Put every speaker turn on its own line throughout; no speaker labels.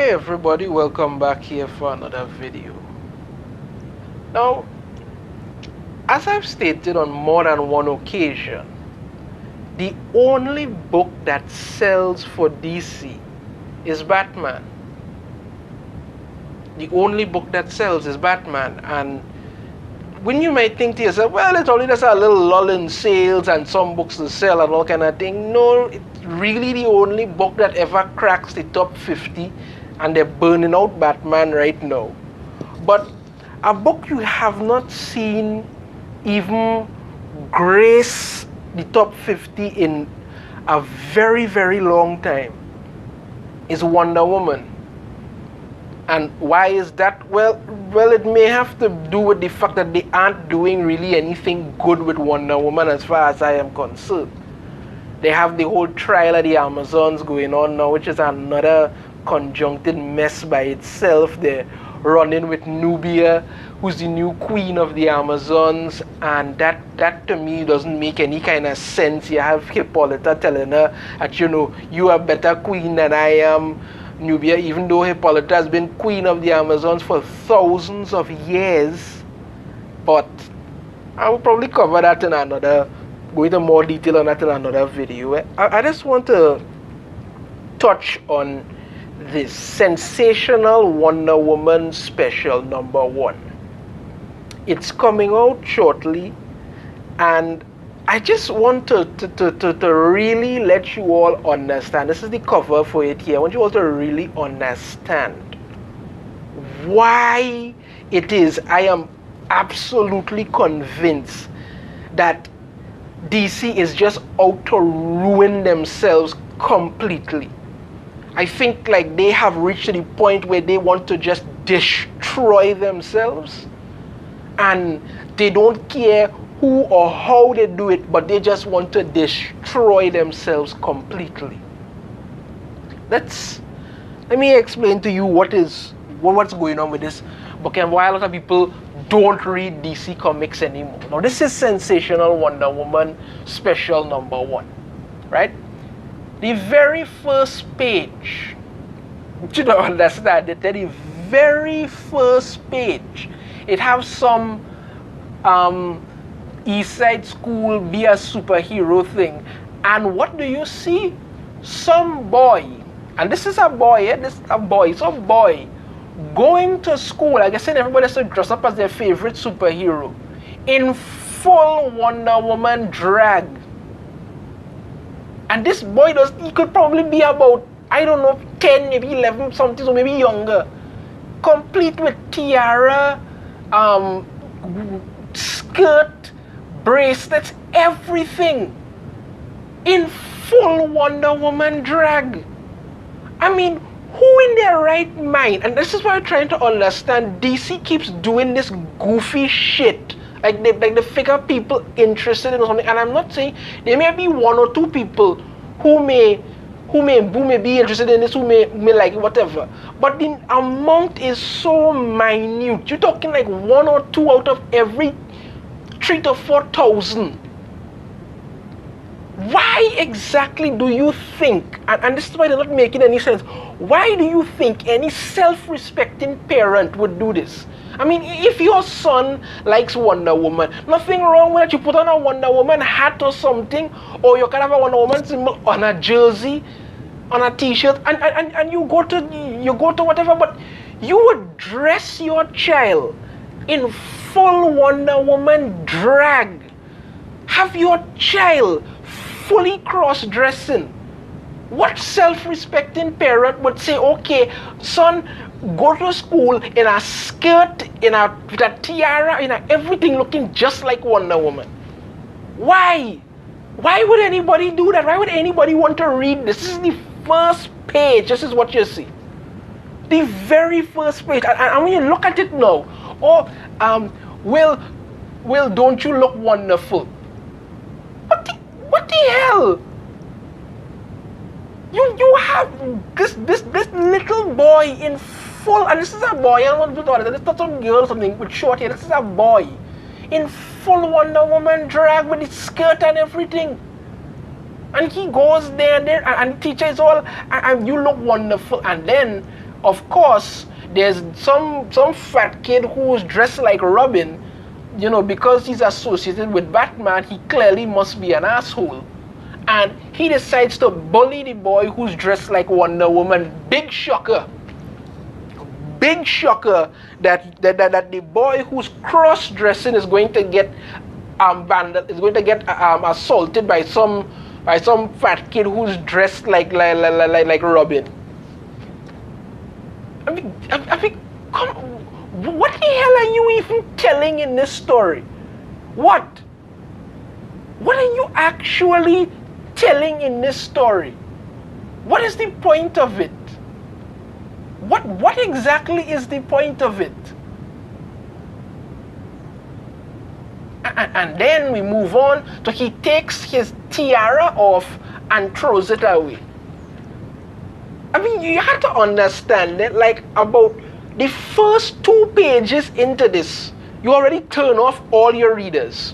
Hey everybody, welcome back here for another video. Now, as I've stated on more than one occasion, the only book that sells for DC is Batman. The only book that sells is Batman. And when you might think to yourself, well, it's only just a little lull in sales and some books to sell and all kind of thing. No, it's really the only book that ever cracks the top 50, and they're burning out Batman right now. But a book you have not seen even grace the top 50 in a very, very long time is Wonder Woman. And why is that? Well, it may have to do with the fact that they aren't doing really anything good with Wonder Woman as far as I am concerned. They have the whole trial of the Amazons going on now, which is another conjuncted mess by itself. They're running with Nubia, who's the new queen of the Amazons, and that to me doesn't make any kind of sense. You have Hippolyta telling her that, you are a better queen than I am, Nubia, even though Hippolyta has been queen of the Amazons for thousands of years. But I will probably cover that in go into more detail on that in another video. I just want to touch on this Sensational Wonder Woman Special #1. It's coming out shortly, and I just want to really let you all understand. This is the cover for it here. I want you all to really understand why it is I am absolutely convinced that DC is just out to ruin themselves completely. I think like they have reached the point where they want to just destroy themselves, and they don't care who or how they do it, but they just want to destroy themselves completely. Let me explain to you what's going on with this book and why a lot of people don't read DC Comics anymore. Now, this is Sensational Wonder Woman Special #1, right? The very first page, you don't understand it, the very first page, it has some East Side School be a superhero thing. And what do you see? Some boy, and this is a boy, some boy going to school, like I said, everybody has to dress up as their favorite superhero in full Wonder Woman drag. And this boy he could probably be about, I don't know, 10, maybe 11 something, or maybe younger, complete with tiara, skirt, bracelets, everything, in full Wonder Woman drag. I mean, who in their right mind? And this is what I'm trying to understand. DC keeps doing this goofy shit. Like they figure people interested in something. And I'm not saying there may be one or two people who may be interested in this, who may like it, whatever. But the amount is so minute. You're talking like 1 or 2 out of every 3,000 to 4,000. Why exactly do you think, and this is why they're not making any sense, why do you think any self-respecting parent would do this? I mean, if your son likes Wonder Woman, nothing wrong with it. You put on a Wonder Woman hat or something, or you can have a Wonder Woman symbol on a jersey, on a t-shirt, and you go to whatever, but you would dress your child in full Wonder Woman drag. Have your child fully cross-dressing. What self-respecting parent would say, okay, son, go to school in a skirt, with a tiara, in everything looking just like Wonder Woman? Why? Why would anybody do that? Why would anybody want to read this? This is the first page. This is what you see. The very first page. And when you look at it now, Will, don't you look wonderful? What the hell? You have this little boy in full, and this is a boy, I don't want to do that, it's not some girl or something with short hair, this is a boy in full Wonder Woman drag with his skirt and everything. And he goes there and the teacher is all, and you look wonderful. And then of course, there's some fat kid who's dressed like Robin. You know, because he's associated with Batman, he clearly must be an asshole. And he decides to bully the boy who's dressed like Wonder Woman. Big shocker. Big shocker that the boy who's cross-dressing is going to get assaulted by some fat kid who's dressed like Robin. I mean, what the hell are you even telling in this story? What? What are you actually telling in this story? What is the point of it? What exactly is the point of it? And then we move on to he takes his tiara off and throws it away. I mean, you have to understand that, like, about the first 2 pages into this, you already turn off all your readers.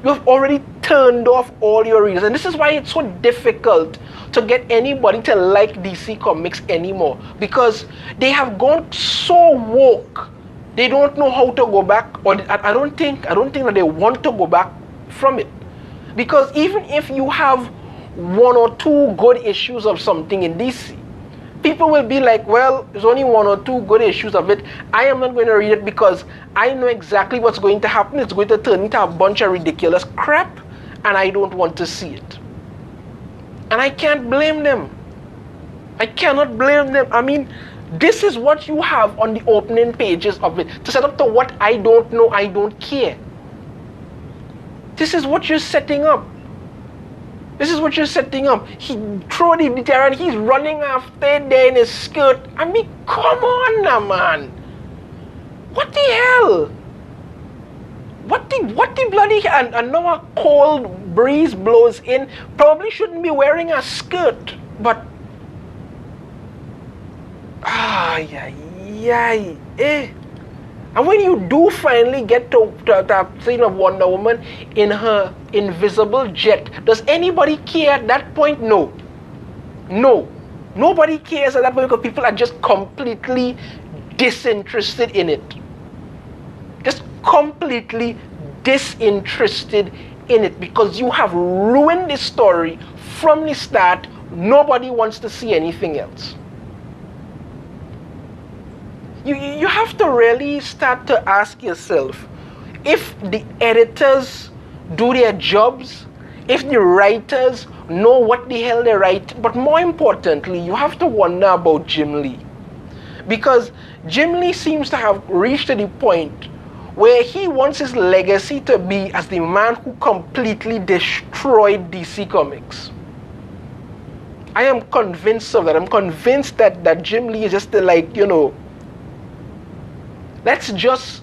You have already turned off all your readers. And this is why it's so difficult to get anybody to like DC Comics anymore. Because they have gone so woke. They don't know how to go back. Or I don't think that they want to go back from it. Because even if you have 1 or 2 good issues of something in DC, people will be like, well, there's only 1 or 2 good issues of it. I am not going to read it because I know exactly what's going to happen. It's going to turn into a bunch of ridiculous crap, and I don't want to see it. And I can't blame them. I cannot blame them. I mean, this is what you have on the opening pages of it. To set up to what I don't know, I don't care. This is what you're setting up. This is what you're setting up. He threw the terror and he's running after it there in his skirt. I mean, come on now, man. What the hell? What the bloody... And now a cold breeze blows in. Probably shouldn't be wearing a skirt. But... And when you do finally get to the scene of Wonder Woman in her invisible jet, does anybody care at that point? No. No. Nobody cares at that point because people are just completely disinterested in it. Just completely disinterested in it because you have ruined the story from the start. Nobody wants to see anything else. You have to really start to ask yourself, if the editors do their jobs, if the writers know what the hell they write, but more importantly, you have to wonder about Jim Lee. Because Jim Lee seems to have reached the point where he wants his legacy to be as the man who completely destroyed DC Comics. I am convinced of that. I'm convinced that Jim Lee is just like, you know, let's just,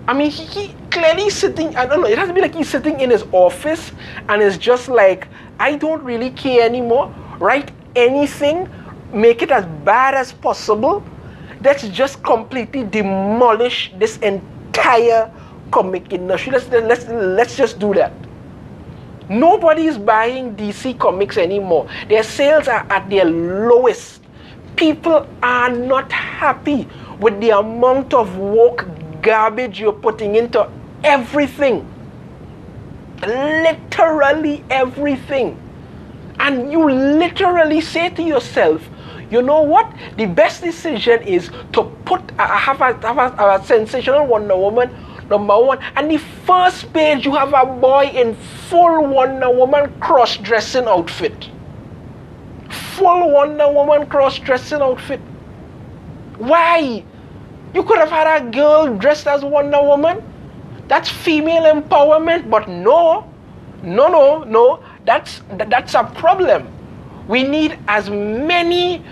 I mean, he clearly sitting, I don't know, it has to be like he's sitting in his office and is just like, I don't really care anymore. Write anything, make it as bad as possible. Let's just completely demolish this entire comic industry. Let's just do that. Nobody is buying DC Comics anymore. Their sales are at their lowest. People are not happy with the amount of woke garbage you're putting into everything. Literally everything. And you literally say to yourself, you know what? The best decision is to have a Sensational Wonder Woman #1. And the first page you have a boy in full Wonder Woman cross-dressing outfit. Full Wonder Woman cross-dressing outfit. Why? You could have had a girl dressed as Wonder Woman. That's female empowerment, but no. That's a problem. We need as many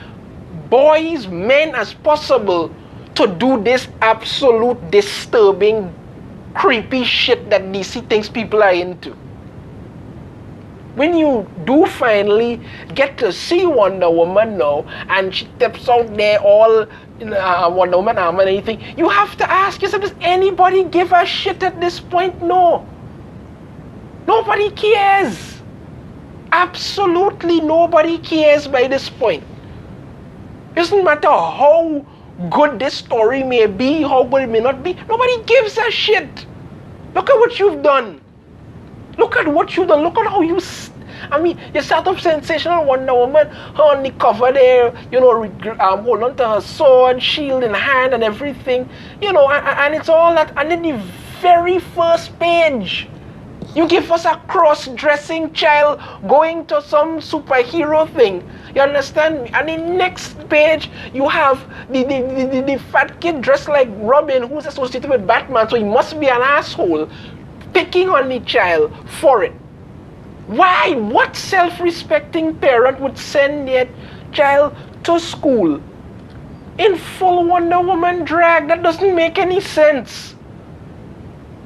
boys, men as possible to do this absolute disturbing, creepy shit that DC thinks people are into. When you do finally get to see Wonder Woman now, and she steps out there all in Wonder Woman armor and anything, you have to ask yourself, does anybody give a shit at this point? No. Nobody cares. Absolutely nobody cares by this point. Doesn't matter how good this story may be, how good it may not be. Nobody gives a shit. Look at what you've done. Look at what you've done. Look at how you... I mean, you start off Sensational Wonder Woman, her on the cover there, you know, hold on to her sword, shield in hand and everything, you know, and it's all that. And then the very first page, you give us a cross-dressing child going to some superhero thing. You understand me? And the next page, you have the fat kid dressed like Robin, who's associated with Batman, so he must be an asshole, picking on the child for it. Why? What self-respecting parent would send their child to school in full Wonder Woman drag? That doesn't make any sense.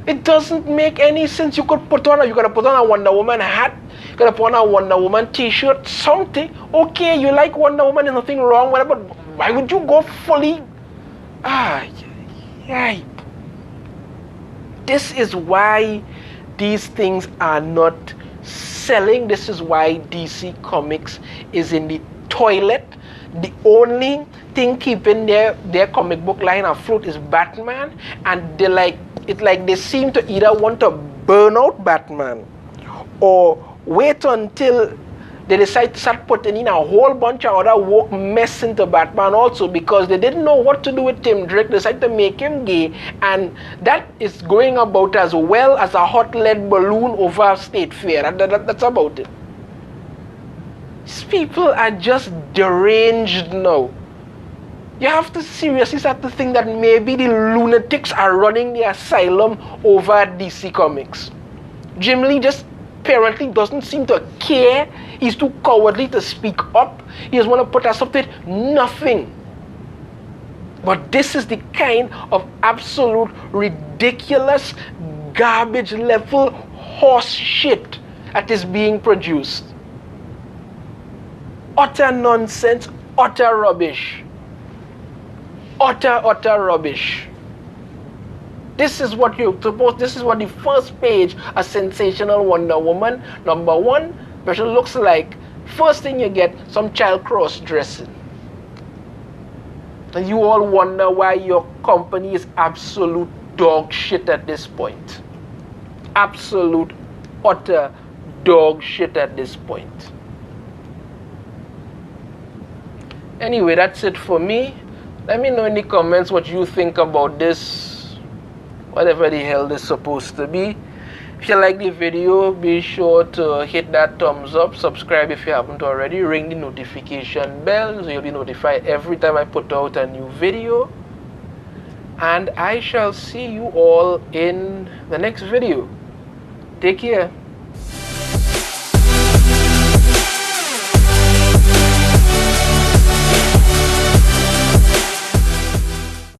It doesn't make any sense. You could put on a Wonder Woman hat, you could put on a Wonder Woman t-shirt, something. Okay, you like Wonder Woman, there's nothing wrong with it, but why would you go fully? This is why these things are not selling. This is why DC Comics is in the toilet. The only thing keeping their comic book line afloat is Batman, and they seem to either want to burn out Batman or wait until they decide to start putting in a whole bunch of other woke mess into Batman also, because they didn't know what to do with Tim Drake. They decided to make him gay, and that is going about as well as a hot lead balloon over State Fair. That's about it. These people are just deranged now. You have to seriously start to think that maybe the lunatics are running the asylum over at DC Comics. Jim Lee just apparently doesn't seem to care. He's too cowardly to speak up. He just want to put us up with nothing. But this is the kind of absolute ridiculous garbage level horse shit that is being produced. Utter nonsense, utter rubbish. Utter rubbish. This is what you're supposed, this is what the first page of Sensational Wonder Woman #1 version looks like. First thing you get, some child cross-dressing. And you all wonder why your company is absolute dog shit at this point. Absolute, utter dog shit at this point. Anyway, that's it for me. Let me know in the comments what you think about this, whatever the hell this is supposed to be. If you like the video, be sure to hit that thumbs up, subscribe if you haven't already, ring the notification bell so you'll be notified every time I put out a new video. And I shall see you all in the next video. Take care.